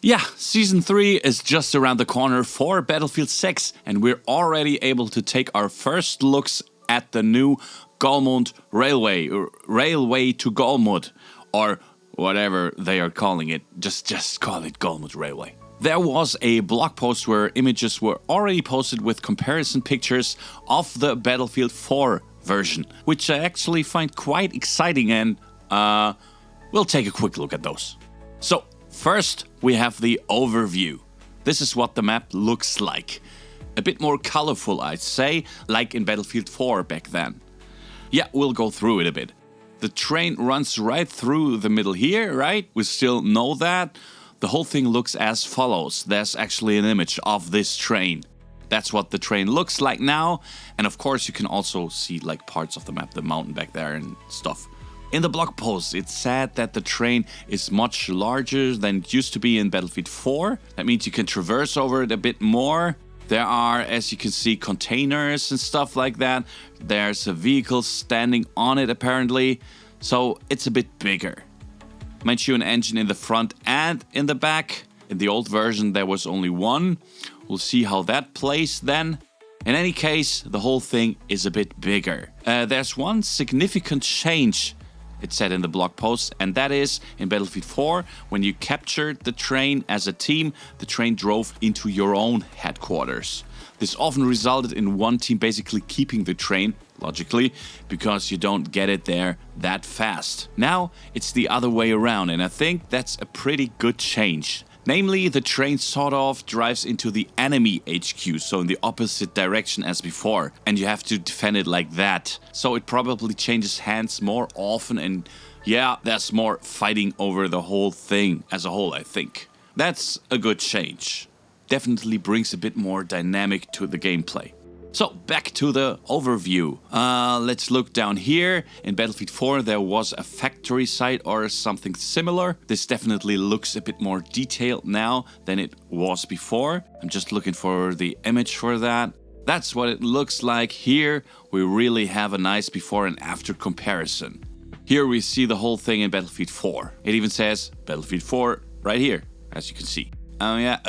Yeah, Season 3 is just around the corner for Battlefield 6, and we're already able to take our first looks at the new Golmud Railway, or Railway to Golmud, or whatever they are calling it. Just call it Golmud Railway. There was a blog post where images were already posted with comparison pictures of the Battlefield 4 version, which I actually find quite exciting, and we'll take a quick look at those. So, first, we have the overview. This is what the map looks like. A bit more colorful, I'd say, like in Battlefield 4 back then. Yeah, we'll go through it a bit. The train runs right through the middle here, right? We still know that. The whole thing looks as follows. There's actually an image of this train. That's what the train looks like now. And of course, you can also see like parts of the map, the mountain back there and stuff. In the blog post, it said that the train is much larger than it used to be in Battlefield 4. That means you can traverse over it a bit more. There are, as you can see, containers and stuff like that. There's a vehicle standing on it apparently. So it's a bit bigger. Mansion engine in the front and in the back. In the old version there was only one. We'll see how that plays then. In any case, the whole thing is a bit bigger. There's one significant change, it said in the blog post, and that is in Battlefield 4, when you captured the train as a team, the train drove into your own headquarters. This often resulted in one team basically keeping the train, logically, because you don't get it there that fast. Now it's the other way around, and I think that's a pretty good change. Namely, the train sort of drives into the enemy HQ, so in the opposite direction as before, and you have to defend it like that. So it probably changes hands more often, and yeah, there's more fighting over the whole thing as a whole, I think. That's a good change. Definitely brings a bit more dynamic to the gameplay. So, back to the overview. Let's look down here. In Battlefield 4 there was a factory site or something similar. This definitely looks a bit more detailed now than it was before. I'm just looking for the image for that. That's what it looks like here. We really have a nice before and after comparison. Here we see the whole thing in Battlefield 4. It even says Battlefield 4 right here, as you can see. Yeah,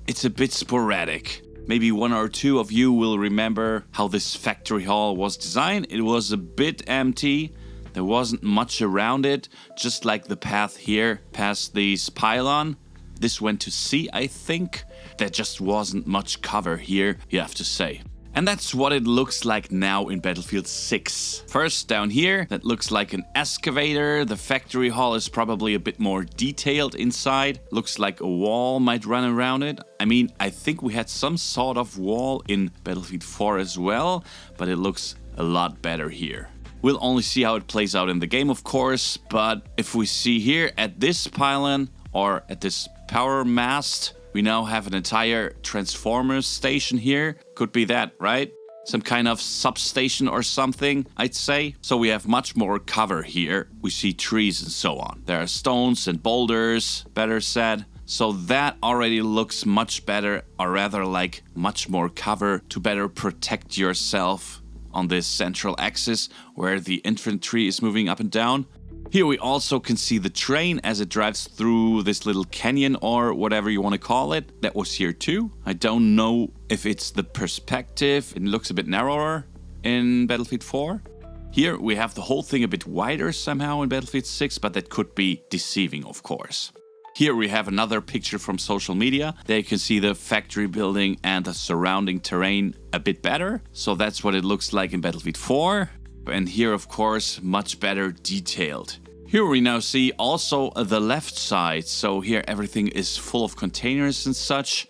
it's a bit sporadic. Maybe one or two of you will remember how this factory hall was designed. It was a bit empty. There wasn't much around it, just like the path here past this pylon. This went to sea, I think. There just wasn't much cover here, you have to say. And that's what it looks like now in Battlefield 6. First, down here, that looks like an excavator. The factory hall is probably a bit more detailed inside. Looks like a wall might run around it. I mean, I think we had some sort of wall in Battlefield 4 as well, but it looks a lot better here. We'll only see how it plays out in the game, of course, but if we see here at this pylon or at this power mast, we now have an entire transformer station here. Could be that, right? Some kind of substation or something, I'd say. So we have much more cover here. We see trees and so on. There are stones and boulders, better said. So that already looks much better, or rather like much more cover to better protect yourself on this central axis where the infantry is moving up and down. Here we also can see the train as it drives through this little canyon or whatever you want to call it. That was here too. I don't know if it's the perspective. It looks a bit narrower in Battlefield 4. Here we have the whole thing a bit wider somehow in Battlefield 6, but that could be deceiving, of course. Here we have another picture from social media. There you can see the factory building and the surrounding terrain a bit better. So that's what it looks like in Battlefield 4. And here, of course, much better detailed. Here we now see also the left side. So here everything is full of containers and such.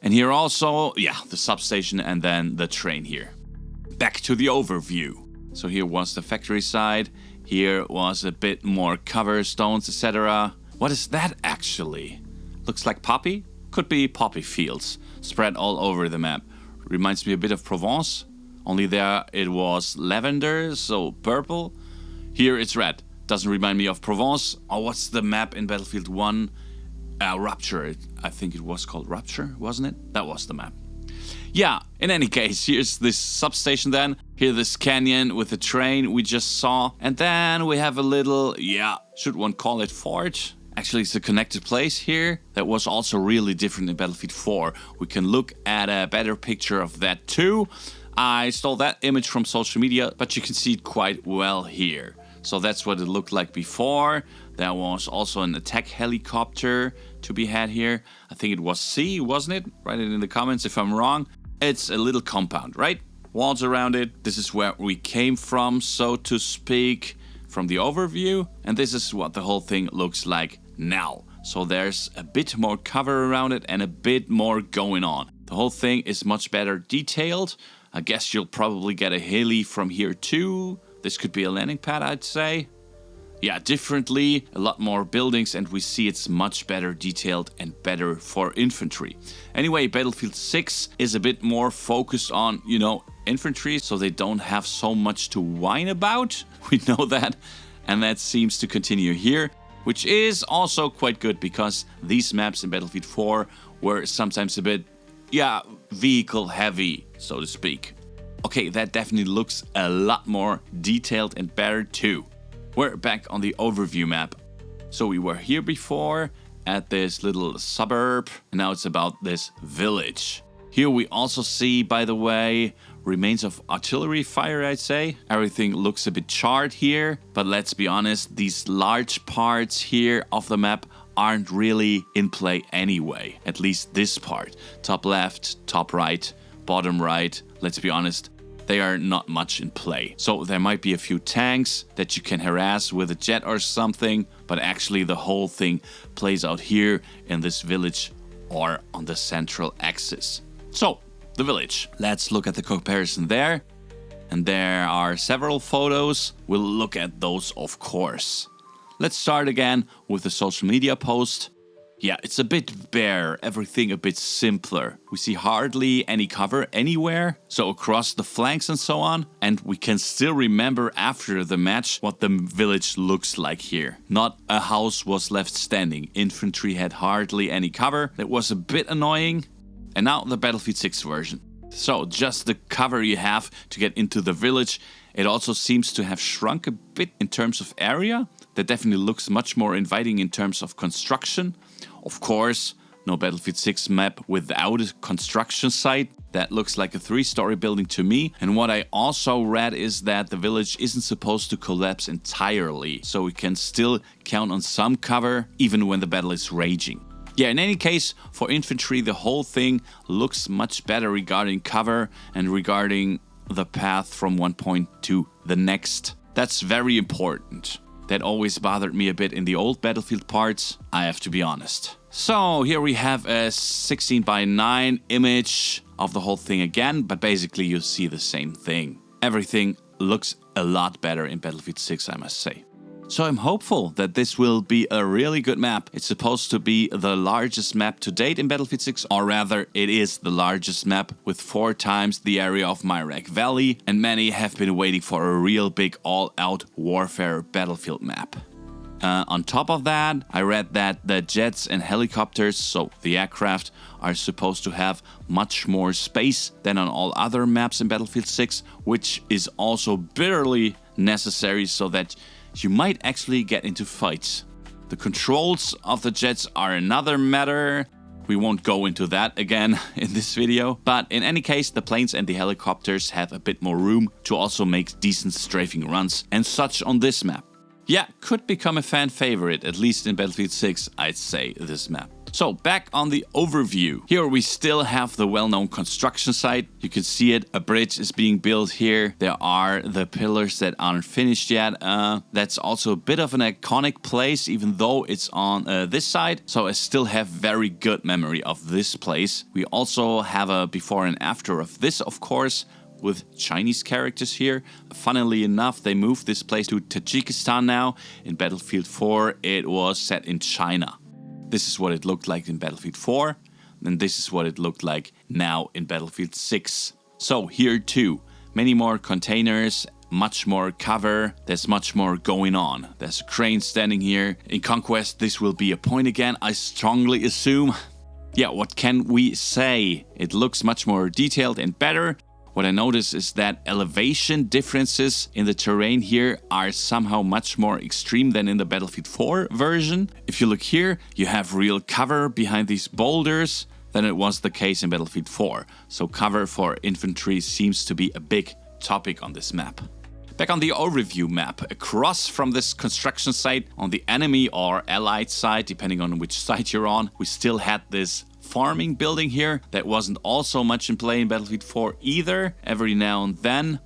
And here also, yeah, the substation and then the train here. Back to the overview. So here was the factory side. Here was a bit more cover, stones, etc. What is that actually? Looks like poppy? Could be poppy fields spread all over the map. Reminds me a bit of Provence. Only there it was lavender, so purple. Here it's red. Doesn't remind me of Provence. Oh, what's the map in Battlefield 1? Rupture. I think it was called Rupture, wasn't it? That was the map. Yeah, in any case, here's this substation then. Here this canyon with the train we just saw. And then we have a little, yeah, should one call it fort? Actually, it's a connected place here that was also really different in Battlefield 4. We can look at a better picture of that too. I stole that image from social media, but you can see it quite well here. So that's what it looked like before. There was also an attack helicopter to be had here. I think it was C, wasn't it? Write it in the comments if I'm wrong. It's a little compound, right? Walls around it. This is where we came from, so to speak, from the overview. And this is what the whole thing looks like now. So there's a bit more cover around it and a bit more going on. The whole thing is much better detailed. I guess you'll probably get a heli from here too. This could be a landing pad, I'd say. Yeah, differently, a lot more buildings, and we see it's much better detailed and better for infantry. Anyway, Battlefield 6 is a bit more focused on, infantry, so they don't have so much to whine about. We know that, and that seems to continue here, which is also quite good because these maps in Battlefield 4 were sometimes a bit, vehicle heavy, so to speak. Okay, that definitely looks a lot more detailed and better too. We're back on the overview map. So we were here before at this little suburb, and now it's about this village. Here we also see, by the way, remains of artillery fire, I'd say. Everything looks a bit charred here, but let's be honest, these large parts here of the map aren't really in play anyway. At least this part. Top left, top right, bottom right, let's be honest, they are not much in play. So there might be a few tanks that you can harass with a jet or something, but actually the whole thing plays out here in this village or on the central axis. So, the village. Let's look at the comparison there. And there are several photos. We'll look at those, of course. Let's start again with the social media post. Yeah, it's a bit bare, everything a bit simpler. We see hardly any cover anywhere, so across the flanks and so on. And we can still remember after the match what the village looks like here. Not a house was left standing. Infantry had hardly any cover. That was a bit annoying. And now the Battlefield 6 version. So just the cover you have to get into the village. It also seems to have shrunk a bit in terms of area. That definitely looks much more inviting in terms of construction. Of course, no Battlefield 6 map without a construction site. That looks like a 3-story building to me. And what I also read is that the village isn't supposed to collapse entirely. So we can still count on some cover even when the battle is raging. Yeah, in any case, for infantry, the whole thing looks much better regarding cover and regarding the path from one point to the next. That's very important. That always bothered me a bit in the old Battlefield parts, I have to be honest. So here we have a 16:9 image of the whole thing again, but basically you see the same thing. Everything looks a lot better in Battlefield 6, I must say. So I'm hopeful that this will be a really good map. It's supposed to be the largest map to date in Battlefield 6, or rather it is the largest map with 4 times the area of Myrak Valley, and many have been waiting for a real big all-out warfare battlefield map. On top of that, I read that the jets and helicopters, so the aircraft, are supposed to have much more space than on all other maps in Battlefield 6, which is also bitterly necessary so that you might actually get into fights. The controls of the jets are another matter. We won't go into that again in this video. But in any case, the planes and the helicopters have a bit more room to also make decent strafing runs and such on this map. Yeah, could become a fan favorite, at least in Battlefield 6, I'd say, this map. So, back on the overview. Here we still have the well-known construction site. You can see it, a bridge is being built here. There are the pillars that aren't finished yet. That's also a bit of an iconic place, even though it's on this side. So I still have very good memory of this place. We also have a before and after of this, of course, with Chinese characters here. Funnily enough, they moved this place to Tajikistan now. In Battlefield 4, it was set in China. This is what it looked like in Battlefield 4, and this is what it looked like now in Battlefield 6. So here too, many more containers, much more cover, there's much more going on. There's a crane standing here. In Conquest, this will be a point again, I strongly assume. Yeah, what can we say? It looks much more detailed and better. What I notice is that elevation differences in the terrain here are somehow much more extreme than in the Battlefield 4 version. If you look here, you have real cover behind these boulders than it was the case in Battlefield 4. So cover for infantry seems to be a big topic on this map. Back on the overview map, across from this construction site on the enemy or allied side, depending on which side you're on, we still had this farming building here that wasn't also much in play in Battlefield 4 either, every now and then.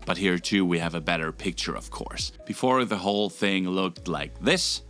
But here too we have a better picture, of course. Before, the whole thing looked like this.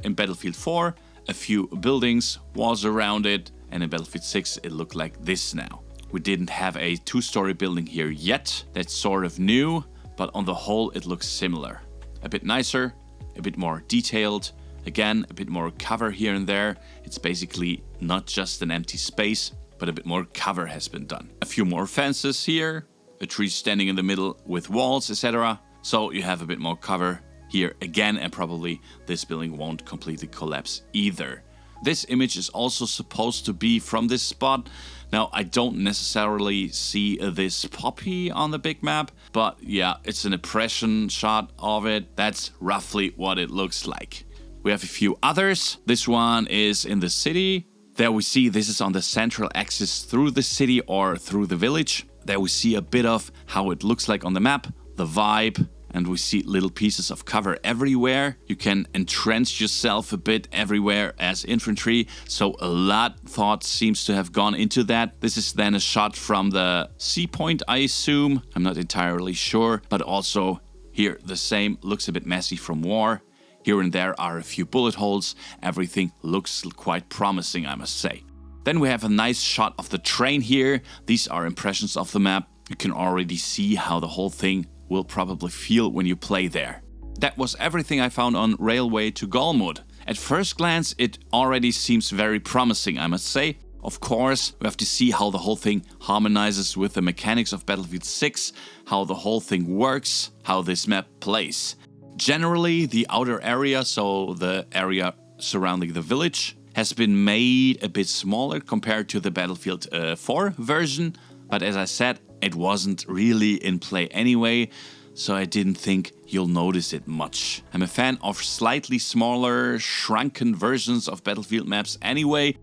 In Battlefield 4, a few buildings, walls around it, and in Battlefield 6 it looked like this now. We didn't have a two-story building here yet. That's sort of new, but on the whole it looks similar. A bit nicer, a bit more detailed. Again, a bit more cover here and there. It's basically not just an empty space, but a bit more cover has been done. A few more fences here, a tree standing in the middle with walls, etc. So you have a bit more cover here again, and probably this building won't completely collapse either. This image is also supposed to be from this spot. Now, I don't necessarily see this poppy on the big map, but yeah, it's an impression shot of it. That's roughly what it looks like. We have a few others. This one is in the city. There we see this is on the central axis through the city or through the village. There we see a bit of how it looks like on the map, the vibe, and we see little pieces of cover everywhere. You can entrench yourself a bit everywhere as infantry, so a lot thought seems to have gone into that. This is then a shot from the sea point, I assume. I'm not entirely sure, but also here the same, looks a bit messy from war. Here and there are a few bullet holes. Everything looks quite promising, I must say. Then we have a nice shot of the train here. These are impressions of the map. You can already see how the whole thing will probably feel when you play there. That was everything I found on Railway to Golmud. At first glance, it already seems very promising, I must say. Of course, we have to see how the whole thing harmonizes with the mechanics of Battlefield 6, how the whole thing works, how this map plays. Generally, the outer area, so the area surrounding the village, has been made a bit smaller compared to the Battlefield 4 version. But as I said, it wasn't really in play anyway, so I didn't think you'll notice it much. I'm a fan of slightly smaller, shrunken versions of Battlefield maps anyway.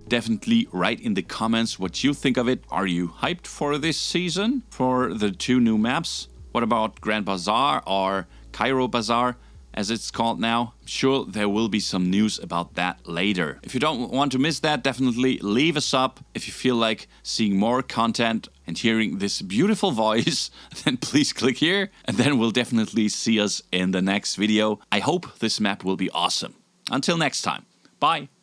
Definitely write in the comments what you think of it. Are you hyped for this season, for the two new maps? What about Grand Bazaar or Cairo Bazaar, as it's called now? I'm sure there will be some news about that later. If you don't want to miss that, definitely leave a sub. If you feel like seeing more content and hearing this beautiful voice, then please click here, and then we'll definitely see us in the next video. I hope this map will be awesome. Until next time, bye!